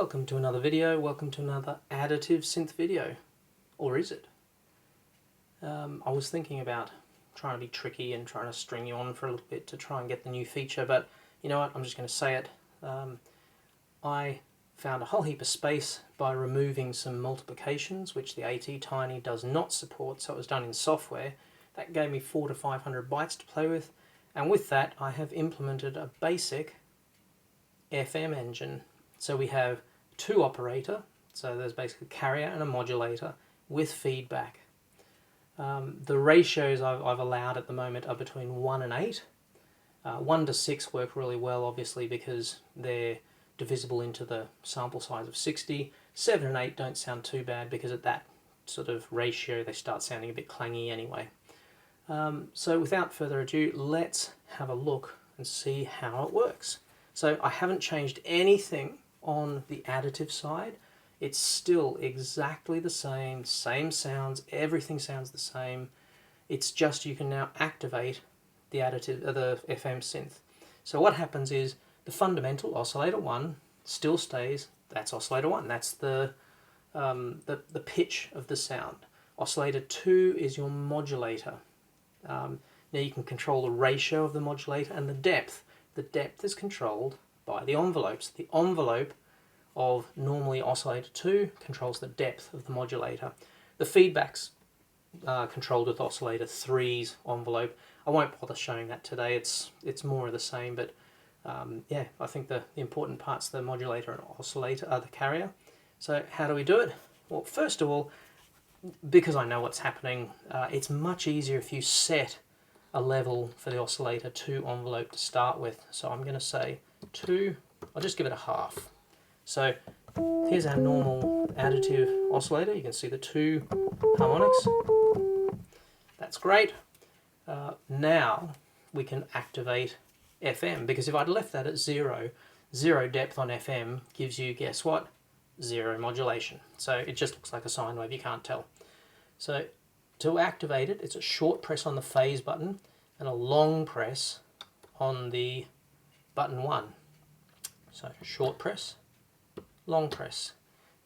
Welcome to another video, welcome to another additive synth video. Or is it? I was thinking about trying to be tricky and trying to string you on for a little bit to try and get the new feature, but you know what, I'm just going to say it. I found a whole heap of space by removing some multiplications, which the ATtiny does not support, so it was done in software. That gave me 400 to 500 bytes to play with, and with that I have implemented a basic FM engine. So we have two operator, so there's basically a carrier and a modulator with feedback. The ratios I've allowed at the moment are between 1 and 8. 1 to 6 work really well, obviously, because they're divisible into the sample size of 60. 7 and 8 don't sound too bad because at that sort of ratio they start sounding a bit clangy anyway. So without further ado, let's have a look and see how it works. So I haven't changed anything on the additive side. It's still exactly the same sounds, everything sounds the same. It's just you can now activate the additive, the FM synth. So what happens is the fundamental oscillator 1 still stays. That's oscillator 1. That's the pitch of the sound. Oscillator 2 is your modulator. Now you can control the ratio of the modulator and the depth. The depth is controlled by the envelopes. The envelope of normally oscillator 2 controls the depth of the modulator. The feedback's controlled with oscillator 3's envelope. I won't bother showing that today, it's more of the same, but yeah, I think the important part's the modulator and oscillator, the carrier. So how do we do it? Well, first of all, because I know what's happening, it's much easier if you set a level for the oscillator 2 envelope to start with. So I'm going to say 2, I'll just give it a half. So here's our normal additive oscillator. You can see the 2 harmonics. That's great. Now we can activate FM, because if I'd left that at 0, 0 depth on FM gives you, guess what? 0 modulation. So it just looks like a sine wave, you can't tell. So to activate it, it's a short press on the phase button and a long press on the button 1. So short press, long press.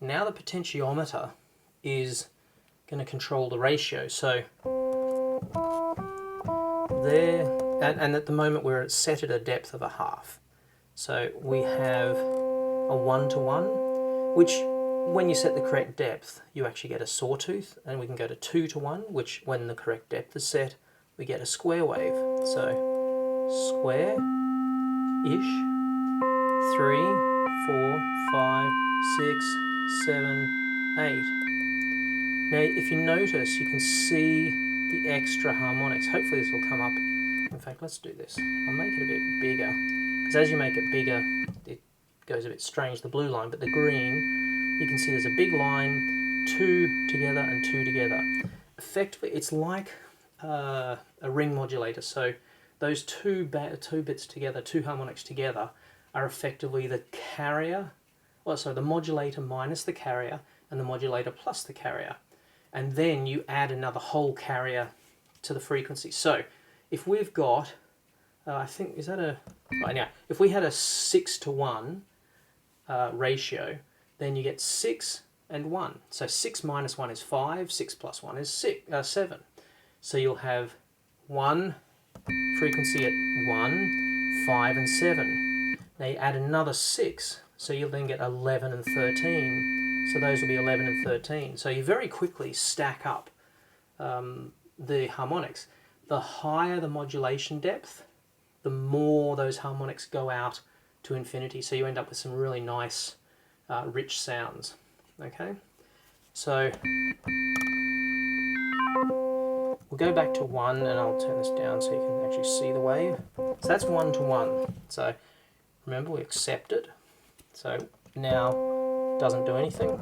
Now the potentiometer is going to control the ratio. So there, and at the moment we're set at a depth of a half. So we have a 1-to-1, which when you set the correct depth, you actually get a sawtooth, and we can go to 2-to-1, which when the correct depth is set, we get a square wave. So square-ish, 3, 4, 5, 6, 7, 8. Now, if you notice, you can see the extra harmonics. Hopefully this will come up. In fact, let's do this. I'll make it a bit bigger, because as you make it bigger, it goes a bit strange, the blue line, but the green, you can see there's a big line, 2 together and 2 together. Effectively, it's like a ring modulator. So those two bits together, 2 harmonics together, are effectively the carrier, well, so the modulator minus the carrier and the modulator plus the carrier. And then you add another whole carrier to the frequency. So if we've got, I think, is that a, right now, if we had a 6-to-1 ratio, then you get 6 and 1. So 6 minus 1 is 5, 6 plus 1 is 7. So you'll have 1 frequency at 1, 5 and 7. Now you add another 6, so you'll then get 11 and 13. So those will be 11 and 13. So you very quickly stack up the harmonics. The higher the modulation depth, the more those harmonics go out to infinity. So you end up with some really nice rich sounds. Okay, so we'll go back to 1, and I'll turn this down so you can actually see the wave. So that's 1-to-1. So remember, we accept it. So now it doesn't do anything.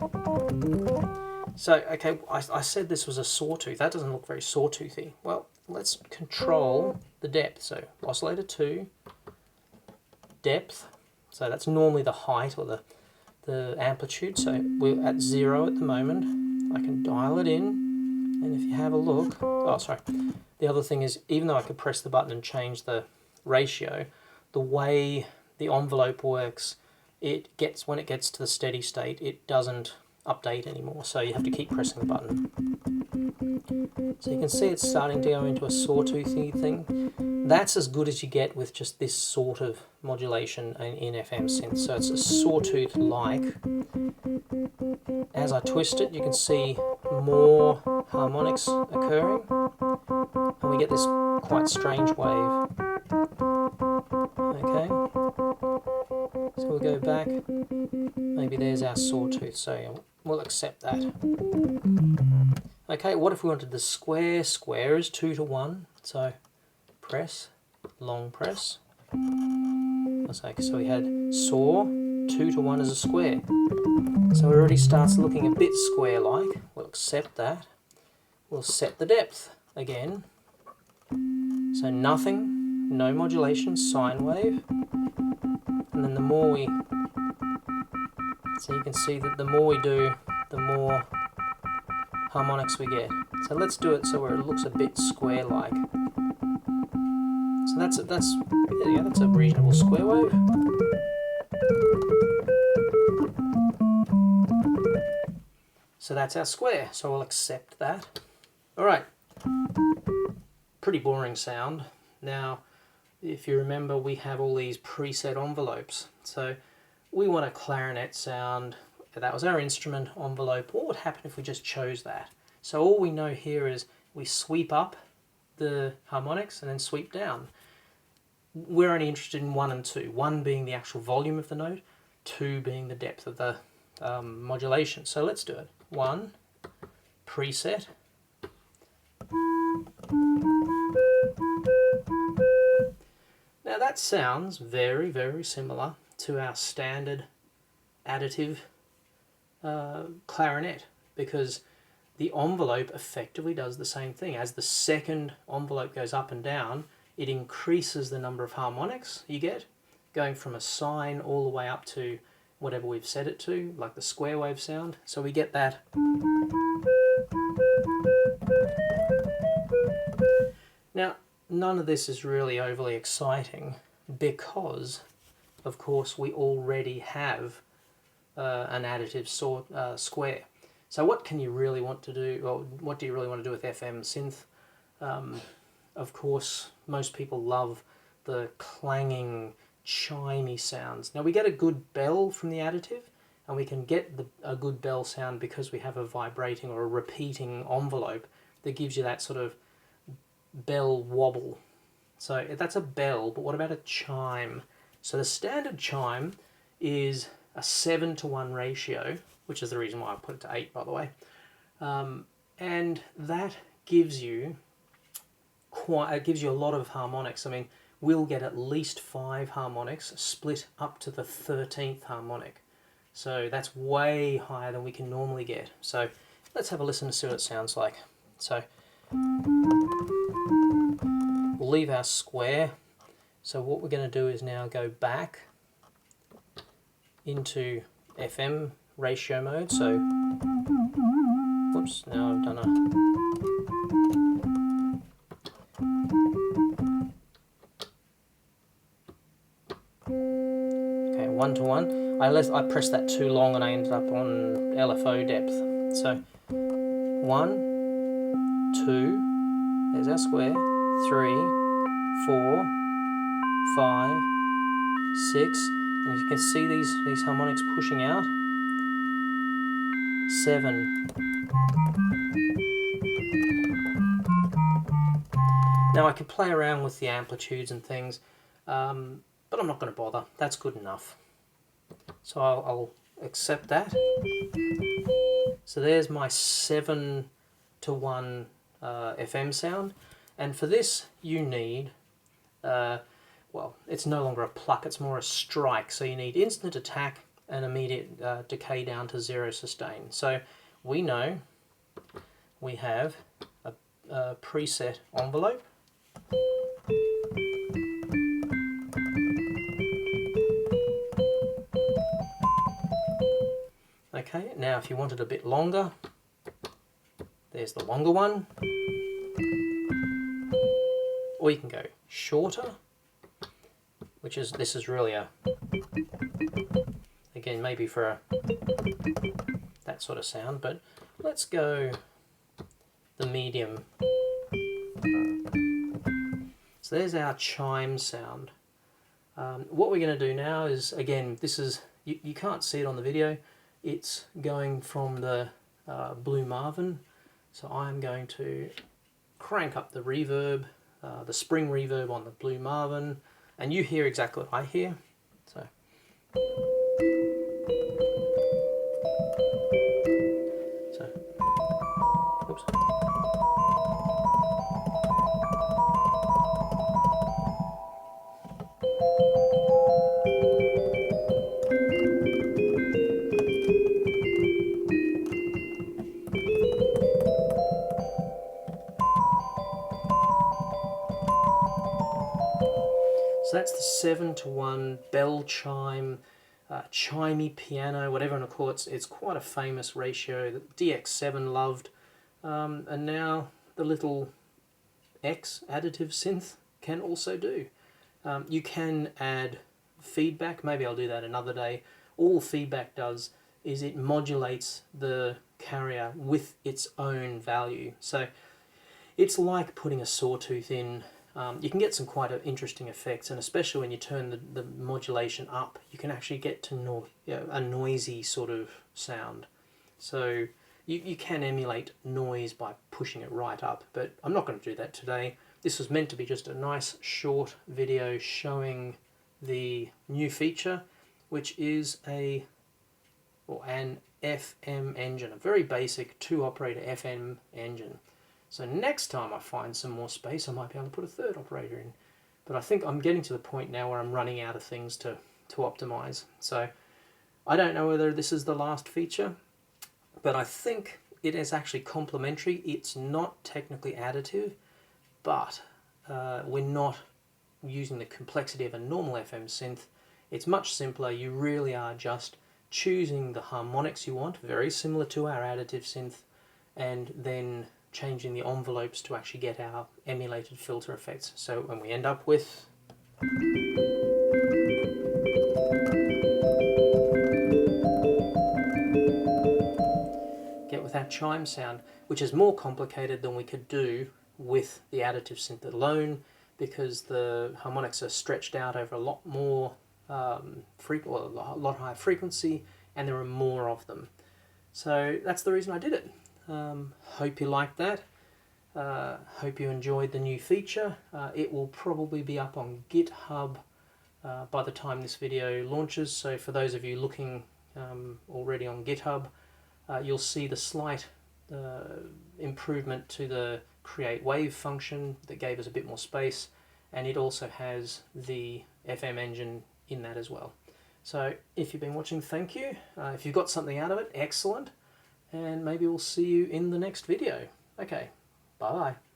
So okay, I said this was a sawtooth. That doesn't look very sawtoothy. Well, let's control the depth. So oscillator 2, depth. So that's normally the height or the amplitude. So we're at 0 at the moment. I can dial it in, and if you have a look, oh sorry, the other thing is, even though I could press the button and change the ratio, the way the envelope works when it gets to the steady state, it doesn't update anymore, so you have to keep pressing the button. So you can see it's starting to go into a sawtoothy thing. That's as good as you get with just this sort of modulation in FM synth. So it's a sawtooth-like. As I twist it, you can see more harmonics occurring, and we get this quite strange wave. Okay, so we'll go back. Maybe there's our sawtooth, so we'll accept that. Okay, what if we wanted the square? Square is 2 to 1, so press, long press. So we had saw, 2 to 1 is a square. So it already starts looking a bit square-like. We'll accept that. We'll set the depth again. So nothing, no modulation, sine wave. And then the more we... So you can see that the more we do, the more harmonics we get. So let's do it so where it looks a bit square-like. So that's a reasonable square wave. So that's our square, so we'll accept that. Alright, pretty boring sound. Now, if you remember, we have all these preset envelopes. So we want a clarinet sound. That was our instrument envelope. What would happen if we just chose that? So all we know here is we sweep up the harmonics and then sweep down. We're only interested in 1 and 2. 1 being the actual volume of the note, 2 being the depth of the modulation. So let's do it. 1, preset. Now that sounds very, very similar to our standard additive clarinet, because the envelope effectively does the same thing. As the second envelope goes up and down, it increases the number of harmonics you get, going from a sine all the way up to whatever we've set it to, like the square wave sound. So we get that. Now, none of this is really overly exciting because, of course, we already have an additive square. So what can you really want to do, or what do you really want to do with FM synth? Of course, most people love the clanging, chimey sounds. Now we get a good bell from the additive, and we can get a good bell sound because we have a vibrating or a repeating envelope that gives you that sort of bell wobble. So that's a bell, but what about a chime? So the standard chime is a 7 to 1 ratio, which is the reason why I put it to 8, by the way. And that gives you a lot of harmonics. I mean, we'll get at least 5 harmonics split up to the 13th harmonic. So that's way higher than we can normally get. So let's have a listen to see what it sounds like. So we'll leave our square. So what we're going to do is now go back into FM ratio mode. So, whoops, now I've done a... Okay, 1 to 1. I pressed that too long and I ended up on LFO depth. So 1, 2, there's our square, 3, 4, 5, 6, and you can see these harmonics pushing out. 7. Now I could play around with the amplitudes and things, but I'm not going to bother. That's good enough. So I'll accept that. So there's my 7 to 1 FM sound, and for this you need, well, it's no longer a pluck, it's more a strike. So you need instant attack and immediate decay down to 0 sustain. So we know we have a preset envelope. Okay, now if you want it a bit longer, there's the longer one. Or you can go shorter, this is really a again, maybe for that sort of sound, but let's go the medium. So there's our chime sound. What we're going to do now is, again, this is, you can't see it on the video, it's going from the Blue Marvin, so I'm going to crank up the reverb, the spring reverb on the Blue Marvin, and you hear exactly what I hear. So oops. So that's the 7-to-1 bell chime, chimey piano, whatever you want to call it. It's quite a famous ratio that DX7 loved. And now the little X additive synth can also do. You can add feedback, maybe I'll do that another day. All feedback does is it modulates the carrier with its own value. So it's like putting a sawtooth in. You can get some quite interesting effects, and especially when you turn the modulation up, you can actually get to a noisy sort of sound. So you can emulate noise by pushing it right up, but I'm not going to do that today. This was meant to be just a nice short video showing the new feature, which is an FM engine, a very basic 2-operator FM engine. So next time I find some more space, I might be able to put a third operator in. But I think I'm getting to the point now where I'm running out of things to optimize. So I don't know whether this is the last feature, but I think it is actually complementary. It's not technically additive, but we're not using the complexity of a normal FM synth. It's much simpler. You really are just choosing the harmonics you want, very similar to our additive synth, and then changing the envelopes to actually get our emulated filter effects. So when we end up with that chime sound, which is more complicated than we could do with the additive synth alone, because the harmonics are stretched out over a lot more a lot higher frequency, and there are more of them. So that's the reason I did it. Hope you liked that. Hope you enjoyed the new feature. It will probably be up on GitHub by the time this video launches, so for those of you looking already on GitHub, you'll see the slight improvement to the create wave function that gave us a bit more space, and it also has the FM engine in that as well. So if you've been watching, thank you. If you've got something out of it, excellent, and maybe we'll see you in the next video. Okay, bye bye.